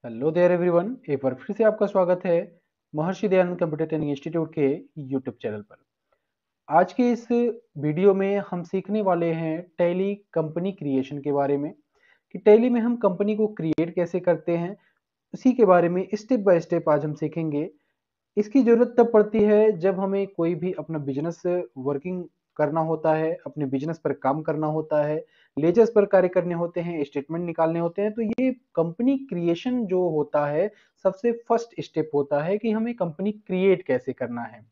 Hello there everyone, एक बार फिर से आपका स्वागत है Maharshi Dayanand computer training institute के यूट्यूब चैनल पर। आज के इस वीडियो में हम सीखने वाले हैं टैली कंपनी क्रिएशन के बारे में कि टैली में हम कंपनी को क्रिएट कैसे करते हैं। उसी के बारे में स्टेप बाय स्टेप आज हम सीखेंगे। इसकी ज़रूरत तब पड़ती है जब हमें कोई भी अपना बिजनेस वर्किंग करना होता है, अपने बिजनेस पर काम करना होता है, लेजर्स पर कार्य करने होते हैं, स्टेटमेंट निकालने होते हैं। तो ये कंपनी क्रिएशन जो होता है, सबसे फर्स्ट स्टेप होता है कि हमें कंपनी क्रिएट कैसे करना है।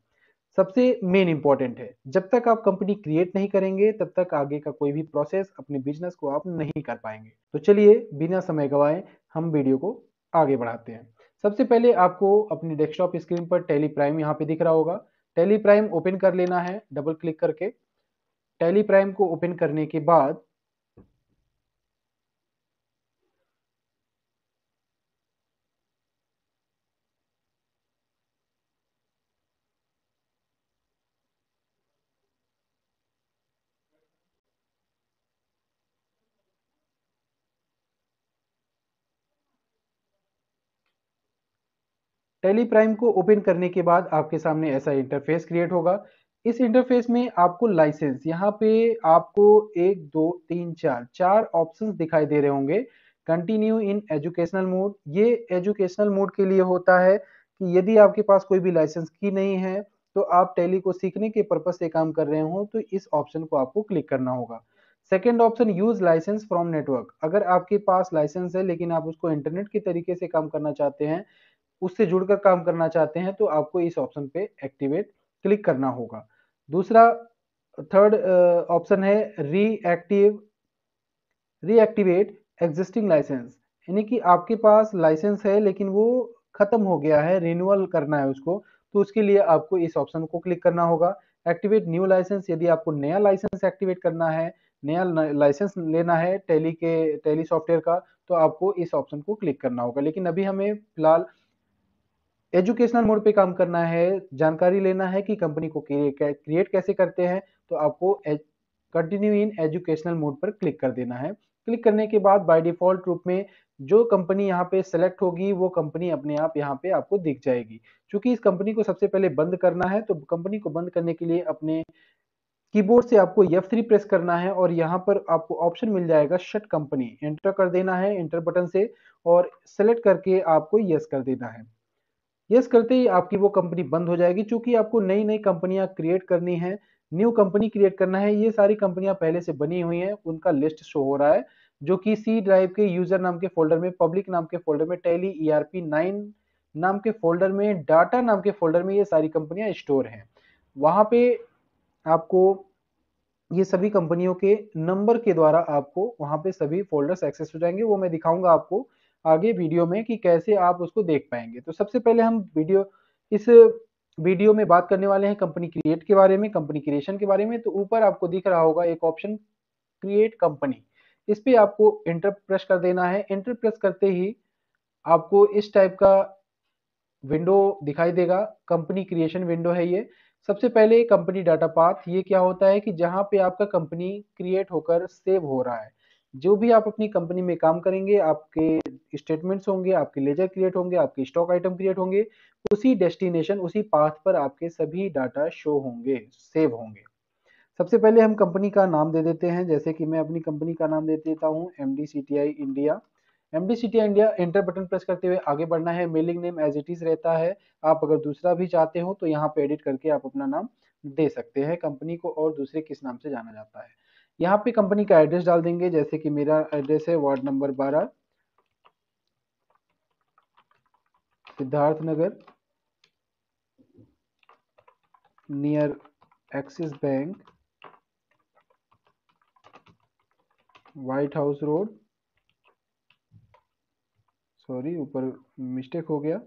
सबसे मेन इंपॉर्टेंट है। जब तक आप कंपनी क्रिएट नहीं करेंगे तब तक आगे का कोई भी प्रोसेस अपने बिजनेस को आप नहीं कर पाएंगे। तो चलिए बिना समय गवाए हम वीडियो को आगे बढ़ाते हैं। सबसे पहले आपको अपनी डेस्कटॉप स्क्रीन पर टैली प्राइम यहाँ पे दिख रहा होगा। टैली प्राइम ओपन कर लेना है डबल क्लिक करके। टैली प्राइम को ओपन करने के बाद टैली प्राइम को ओपन करने के बाद आपके सामने ऐसा इंटरफेस क्रिएट होगा। इस इंटरफेस में आपको लाइसेंस, यहाँ पे आपको एक दो तीन चार चार ऑप्शंस दिखाई दे रहे होंगे। कंटिन्यू इन एजुकेशनल मोड, ये एजुकेशनल मोड के लिए होता है कि यदि आपके पास कोई भी लाइसेंस की नहीं है तो आप टैली को सीखने के पर्पज से काम कर रहे हो तो इस ऑप्शन को आपको क्लिक करना होगा। Second option use licence from network, अगर आपके पास लाइसेंस है लेकिन आप उसको इंटरनेट के तरीके से काम करना चाहते हैं, उससे जुड़कर काम करना चाहते हैं तो आपको इस ऑप्शन पे एक्टिवेट क्लिक करना होगा। दूसरा थर्ड ऑप्शन है रीएक्टिवेट एग्जिस्टिंग लाइसेंस, यानी कि आपके पास लाइसेंस है लेकिन वो खत्म हो गया है, रिन्यूअल करना है उसको, तो उसके लिए आपको इस ऑप्शन को क्लिक करना होगा। एक्टिवेट न्यू लाइसेंस, यदि आपको नया लाइसेंस एक्टिवेट करना है, नया लाइसेंस लेना है टैली सॉफ्टवेयर का, तो आपको इस ऑप्शन को क्लिक करना होगा। लेकिन अभी हमें फिलहाल एजुकेशनल मोड पे काम करना है, जानकारी लेना है कि कंपनी को क्रिएट कैसे करते हैं, तो आपको कंटिन्यू इन एजुकेशनल मोड पर क्लिक कर देना है। क्लिक करने के बाद बाय डिफॉल्ट रूप में जो कंपनी यहाँ पे सेलेक्ट होगी वो कंपनी अपने आप यहाँ पे आपको दिख जाएगी। क्योंकि इस कंपनी को सबसे पहले बंद करना है तो कंपनी को बंद करने के लिए अपने कीबोर्ड से आपको F3 प्रेस करना है और यहाँ पर आपको ऑप्शन मिल जाएगा शट कंपनी, एंटर कर देना है एंटर बटन से और सेलेक्ट करके आपको यस कर देना है। यस करते ही आपकी वो कंपनी बंद हो जाएगी। चूंकि आपको नई नई कंपनियां क्रिएट करनी है, न्यू कंपनी क्रिएट करना है, ये सारी कंपनियां पहले से बनी हुई हैं, उनका लिस्ट शो हो रहा है जो कि सी ड्राइव के यूजर नाम के फोल्डर में, पब्लिक नाम के फोल्डर में, टैली ERP9 नाम के फोल्डर में, डाटा नाम के फोल्डर में ये सारी कंपनियां स्टोर हैं। वहां पे आपको ये सभी कंपनियों के नंबर के द्वारा आपको वहां पे सभी फोल्डर्स एक्सेस हो जाएंगे। वो मैं दिखाऊंगा आपको आगे वीडियो में कि कैसे आप उसको देख पाएंगे। तो सबसे पहले हम इस वीडियो में बात करने वाले हैं कंपनी क्रिएट के बारे में, कंपनी क्रिएशन के बारे में। तो ऊपर आपको दिख रहा होगा एक ऑप्शन क्रिएट कंपनी, इस पे आपको एंटर प्रेस कर देना है। एंटर प्रेस करते ही आपको इस टाइप का विंडो दिखाई देगा, कंपनी क्रिएशन विंडो है ये। सबसे पहले कंपनी डाटा पाथ, ये क्या होता है कि जहां पे आपका कंपनी क्रिएट होकर सेव हो रहा है, जो भी आप अपनी कंपनी में काम करेंगे, आपके स्टेटमेंट्स होंगे, आपके लेजर क्रिएट होंगे, आपके स्टॉक आइटम क्रिएट होंगे, उसी डेस्टिनेशन उसी पाथ पर आपके सभी डाटा शो होंगे, सेव होंगे। सबसे पहले हम कंपनी का नाम दे देते हैं, जैसे कि मैं अपनी कंपनी का नाम दे देता हूँ MDCTI India. MDCTI India, enter button press करते हुए आगे बढ़ना है। Mailing name as it is रहता है, आप अगर दूसरा भी चाहते हो तो यहाँ पे एडिट करके आप अपना नाम दे सकते हैं कंपनी को, और दूसरे किस नाम से जाना जाता है। यहाँ पे कंपनी का एड्रेस डाल देंगे, जैसे कि मेरा एड्रेस है ward number 12, Siddharth Nagar, near Axis Bank, White House Road, sorry ऊपर मिस्टेक हो गया,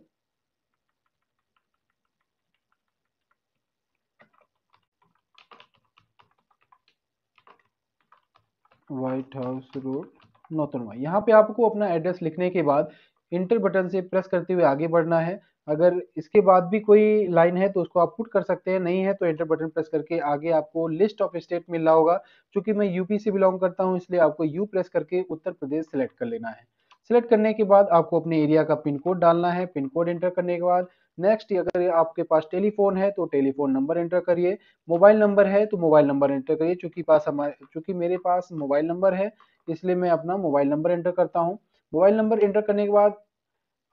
व्हाइट हाउस रोड, नौतनवा। यहाँ पे आपको अपना एड्रेस लिखने के बाद इंटर बटन से प्रेस करते हुए आगे बढ़ना है। अगर इसके बाद भी कोई लाइन है तो उसको आप पुट कर सकते हैं, नहीं है तो एंटर बटन प्रेस करके आगे आपको लिस्ट ऑफ स्टेट मिल रहा होगा। चूंकि मैं यूपी से बिलोंग करता हूँ इसलिए आपको यू प्रेस करके उत्तर प्रदेश सेलेक्ट कर लेना है। सिलेक्ट करने के बाद आपको अपने एरिया का पिन कोड डालना है। पिन कोड एंटर करने के बाद नेक्स्ट, अगर आपके पास टेलीफोन है तो टेलीफोन नंबर एंटर करिए, मोबाइल नंबर है तो मोबाइल नंबर एंटर करिए। चूंकि मेरे पास मोबाइल नंबर है इसलिए मैं अपना मोबाइल नंबर एंटर करता हूँ। मोबाइल नंबर एंटर करने के बाद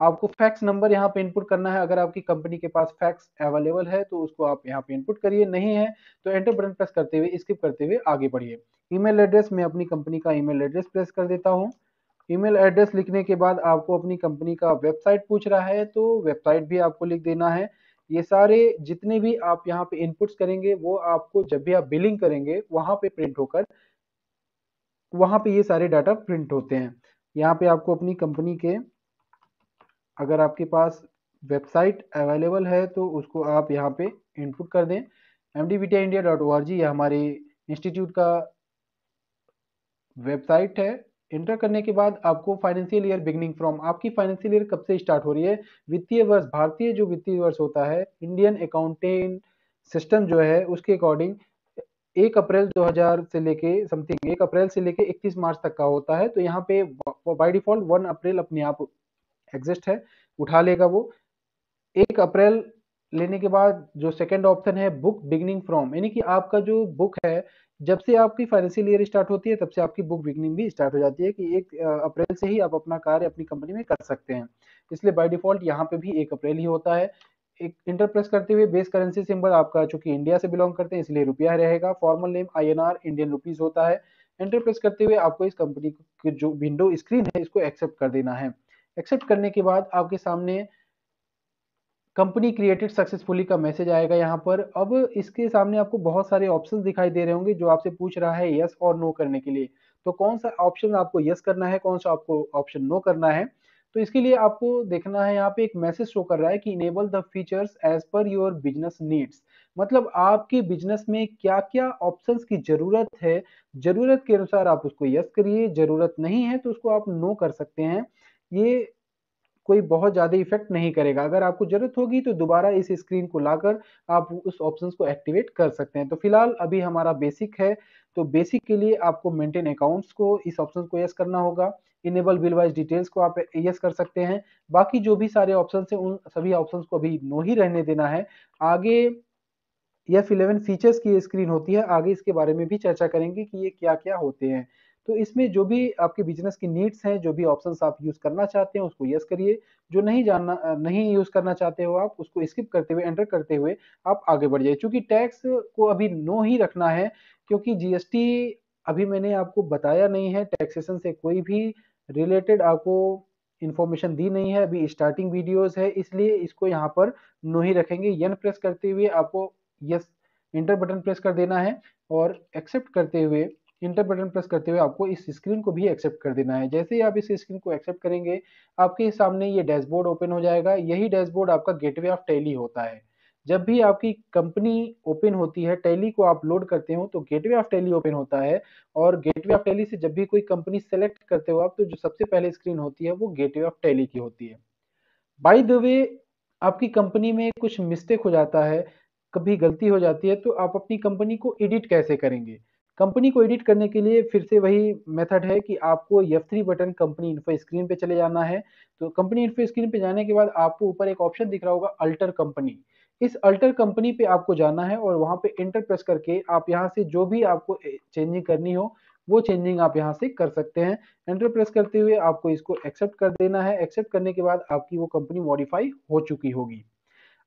आपको फैक्स नंबर यहाँ पे इनपुट करना है। अगर आपकी कंपनी के पास फैक्स अवेलेबल है तो उसको आप यहाँ पे इनपुट करिए, नहीं है तो एंटर बटन प्रेस करते हुए स्किप करते हुए आगे बढ़िए। ईमेल एड्रेस, मैं अपनी कंपनी का ईमेल एड्रेस प्रेस कर देता हूँ। ईमेल एड्रेस लिखने के बाद आपको अपनी कंपनी का वेबसाइट पूछ रहा है तो वेबसाइट भी आपको लिख देना है। ये सारे जितने भी आप यहाँ पे इनपुट्स करेंगे वो आपको जब भी आप बिलिंग करेंगे वहां पे प्रिंट होकर, वहां पे ये सारे डाटा प्रिंट होते हैं। यहाँ पे आपको अपनी कंपनी के, अगर आपके पास वेबसाइट अवेलेबल है तो उसको आप यहाँ पे इनपुट कर दें। mdbtindia.org यह हमारे इंस्टीट्यूट का वेबसाइट है। इंटर करने के बाद आपको फाइनेंशियल ईयर बिगनिंग फ्रॉम, आपकी फाइनेंशियल ईयर कब से स्टार्ट हो रही है, वित्तीय वर्ष, भारतीय जो वित्तीय वर्ष होता है इंडियन अकाउंटिंग सिस्टम जो है उसके अकॉर्डिंग 1 अप्रैल 2000 से लेके समथिंग 1 अप्रैल से लेके 31 मार्च तक का होता है। तो यहाँ पे बाय डिफॉल्ट 1 अप्रैल अपने आप एग्जिस्ट है, उठा लेगा वो। 1 अप्रैल लेने के बाद जो सेकंड ऑप्शन है बुक बिगनिंग फ्रॉम, यानी कि आपका जो बुक है जब से आपकी फाइनेंशियल ईयर स्टार्ट होती है तब से आपकी बुक बिगनिंग भी स्टार्ट हो जाती है कि 1 अप्रैल से ही आप अपना कार्य अपनी कंपनी में कर सकते हैं। इसलिए बाय डिफॉल्ट यहाँ पे भी 1 अप्रैल ही होता है। एक इंटर प्रेस करते हुए बेस करेंसी सिंबल आपका, चूंकि इंडिया से बिलोंग करते हैं इसलिए रुपया रहेगा। Formal name INR Indian rupees होता है। एंटर प्रेस करते हुए आपको इस कंपनी की जो विंडो स्क्रीन है इसको एक्सेप्ट कर देना है। एक्सेप्ट करने के बाद आपके सामने कंपनी क्रिएटेड सक्सेसफुली का मैसेज आएगा यहाँ पर। अब इसके सामने आपको बहुत सारे ऑप्शंस दिखाई दे रहे होंगे जो आपसे पूछ रहा है यस और नो करने के लिए। तो कौन सा ऑप्शन आपको यस करना है, कौन सा आपको ऑप्शन नो करना है, तो इसके लिए आपको देखना है यहाँ पे एक मैसेज शो कर रहा है कि enable the features as per your business needs. मतलब आपके बिजनेस में क्या क्या ऑप्शंस की जरूरत है, जरूरत के अनुसार आप उसको यस करिए, जरूरत नहीं है तो उसको आप नो कर सकते हैं। ये कोई बहुत ज़्यादा इफेक्ट नहीं करेगा। अगर आपको ज़रूरत होगी तो दोबारा इस स्क्रीन को लाकर आप उस ऑप्शंस को एक्टिवेट कर सकते हैं। तो फिलहाल अभी हमारा बेसिक है, तो बेसिक के लिए आपको मेंटेन अकाउंट्स को, इस ऑप्शन को यस करना होगा। इनेबल बिल वाइज डिटेल्स को आप यस कर सकते हैं। बाकी जो भी सारे ऑप्शंस हैं उन सभी ऑप्शंस को अभी नो ही रहने देना है। आगे F11 फीचर्स की स्क्रीन होती है, आगे इसके बारे में भी चर्चा करेंगे कि ये क्या-क्या होते हैं। तो इसमें जो भी आपके बिज़नेस की नीड्स हैं, जो भी ऑप्शंस आप यूज़ करना चाहते हैं उसको यस करिए, जो नहीं यूज़ करना चाहते हो आप उसको स्किप करते हुए, एंटर करते हुए आप आगे बढ़ जाइए। चूँकि टैक्स को अभी नो ही रखना है क्योंकि जीएसटी अभी मैंने आपको बताया नहीं है, टैक्सेशन से कोई भी रिलेटेड आपको इन्फॉर्मेशन दी नहीं है, अभी स्टार्टिंग वीडियोज़ है इसलिए इसको यहाँ पर नो ही रखेंगे। एन प्रेस करते हुए आपको यस इंटर बटन प्रेस कर देना है और एक्सेप्ट करते हुए, इंटर बटन प्रेस करते हुए आपको इस स्क्रीन को भी एक्सेप्ट कर देना है। जैसे ही आप इस स्क्रीन को एक्सेप्ट करेंगे आपके सामने ये डैशबोर्ड ओपन हो जाएगा। यही डैशबोर्ड आपका गेटवे ऑफ टैली होता है। जब भी आपकी कंपनी ओपन होती है, टैली को आप लोड करते हो तो गेटवे ऑफ टैली ओपन होता है। और गेटवे ऑफ टैली से जब भी कोई कंपनी सेलेक्ट करते हो आप तो जो सबसे पहले स्क्रीन होती है वो गेटवे ऑफ टैली की होती है। बाय द वे, आपकी कंपनी में कुछ मिस्टेक हो जाता है, कभी गलती हो जाती है तो आप अपनी कंपनी को एडिट कैसे करेंगे? कंपनी को एडिट करने के लिए फिर से वही मेथड है कि आपको F3 button company info screen पे चले जाना है। तो कंपनी इन्फो स्क्रीन पे जाने के बाद आपको ऊपर एक ऑप्शन दिख रहा होगा अल्टर कंपनी। इस अल्टर कंपनी पे आपको जाना है और वहाँ पे एंटर प्रेस करके आप यहाँ से जो भी आपको चेंजिंग करनी हो वो चेंजिंग आप यहाँ से कर सकते हैं। एंटर प्रेस करते हुए आपको इसको एक्सेप्ट कर देना है। एक्सेप्ट करने के बाद आपकी वो कंपनी मॉडिफाई हो चुकी होगी।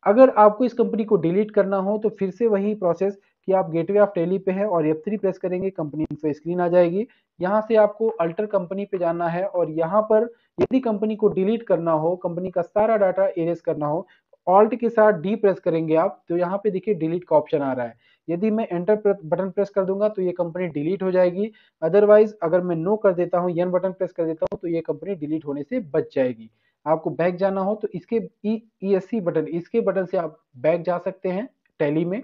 अगर आपको इस कंपनी को डिलीट करना हो तो फिर से वही प्रोसेस कि आप गेटवे ऑफ टैली पे है और F3 प्रेस करेंगे, कंपनी इन्फो स्क्रीन आ जाएगी। यहाँ से आपको अल्टर कंपनी पे जाना है और यहाँ पर यदि कंपनी को डिलीट करना हो, कंपनी का सारा डाटा इरेज करना हो, ऑल्ट के साथ डी प्रेस करेंगे आप तो यहाँ पे देखिए डिलीट का ऑप्शन आ रहा है। यदि मैं एंटर बटन प्रेस कर दूंगा तो ये कंपनी डिलीट हो जाएगी। अदरवाइज अगर मैं नो कर देता हूँ, एन बटन प्रेस कर देता हूँ तो ये कंपनी डिलीट होने से बच जाएगी। आपको बैक जाना हो तो इसके ESC बटन, इसके बटन से आप बैक जा सकते हैं टैली में।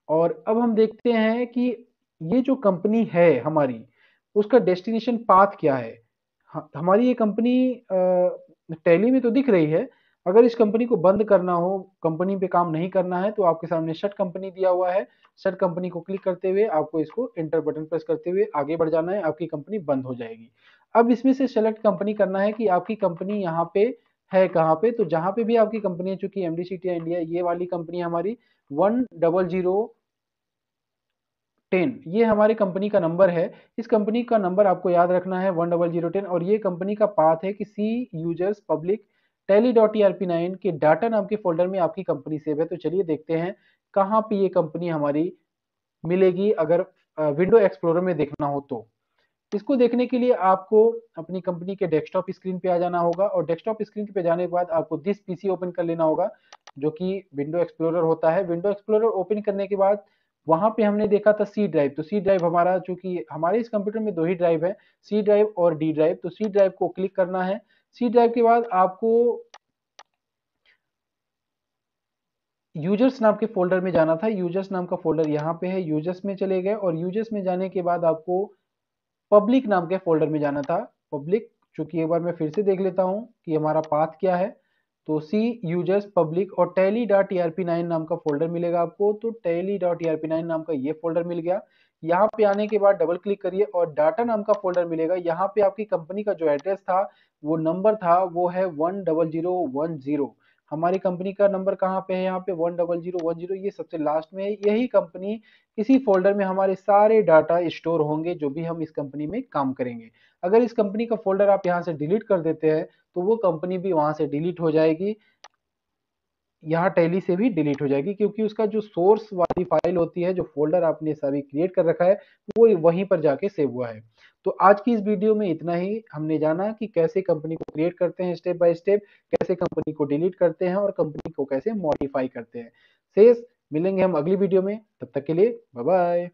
और अब हम देखते हैं कि ये जो कंपनी है हमारी उसका डेस्टिनेशन पाथ क्या है। हमारी ये कंपनी टैली में तो दिख रही है। अगर इस कंपनी को बंद करना हो, कंपनी पे काम नहीं करना है तो आपके सामने शट कंपनी दिया हुआ है। शट कंपनी को क्लिक करते हुए आपको इसको एंटर बटन प्रेस करते हुए आगे बढ़ जाना है, आपकी कंपनी बंद हो जाएगी। अब इसमें से सेलेक्ट कंपनी करना है कि आपकी कंपनी यहाँ पे है कहाँ पे। तो जहाँ पे भी आपकी कंपनी है, चूंकि एमडी सिटी इंडिया ये वाली कंपनी हमारी 10010, ये हमारी कंपनी का नंबर है। इस कंपनी का नंबर आपको याद रखना है 10010, और ये कंपनी का पाथ है कि सी यूजर्स पब्लिक tally.erp9 के डाटा नाम के फोल्डर में आपकी कंपनी सेव है। तो चलिए देखते हैं कहाँ पे ये कंपनी हमारी मिलेगी अगर विंडो एक्सप्लोरर में देखना हो तो। इसको देखने के लिए आपको अपनी कंपनी के डेस्कटॉप स्क्रीन पे आ जाना होगा, और डेस्कटॉप स्क्रीन पे जाने के बाद आपको दिस पीसी ओपन कर लेना होगा, जो कि विंडो एक्सप्लोरर होता है। विंडो एक्सप्लोरर ओपन करने के बाद वहां पे हमने देखा था सी ड्राइव। तो सी ड्राइव हमारा, चूंकि हमारे इस कंप्यूटर में दो ही ड्राइव है, सी ड्राइव और डी ड्राइव, तो सी ड्राइव को क्लिक करना है। सी ड्राइव के बाद आपको यूजर्स नाम के फोल्डर में जाना था। यूजर्स नाम का फोल्डर यहाँ पे है, यूजर्स में चले गए, और यूजर्स में जाने के बाद आपको पब्लिक नाम के फोल्डर में जाना था। पब्लिक, चूंकि एक बार मैं फिर से देख लेता हूं कि हमारा पाथ क्या है। तो सी यूजर्स पब्लिक और tally.erp9 नाम का फोल्डर मिलेगा आपको। तो tally.erp9 नाम का ये फोल्डर मिल गया। यहाँ पे आने के बाद डबल क्लिक करिए और डाटा नाम का फोल्डर मिलेगा। यहाँ पे आपकी कंपनी का जो एड्रेस था, वो नंबर था, वो है 10010। हमारी कंपनी का नंबर कहाँ पे है, यहाँ पे 10010, ये सबसे लास्ट में है। यही कंपनी, इसी फोल्डर में हमारे सारे डाटा स्टोर होंगे जो भी हम इस कंपनी में काम करेंगे। अगर इस कंपनी का फोल्डर आप यहाँ से डिलीट कर देते हैं तो वो कंपनी भी वहां से डिलीट हो जाएगी, यहाँ टैली से भी डिलीट हो जाएगी, क्योंकि उसका जो सोर्स वाली फाइल होती है, जो फोल्डर आपने सभी क्रिएट कर रखा है, वो वहीं पर जाके सेव हुआ है। तो आज की इस वीडियो में इतना ही। हमने जाना कि कैसे कंपनी को क्रिएट करते हैं स्टेप बाय स्टेप, कैसे कंपनी को डिलीट करते हैं और कंपनी को कैसे मॉडिफाई करते हैं। शेष मिलेंगे हम अगली वीडियो में, तब तक के लिए बाय बाय।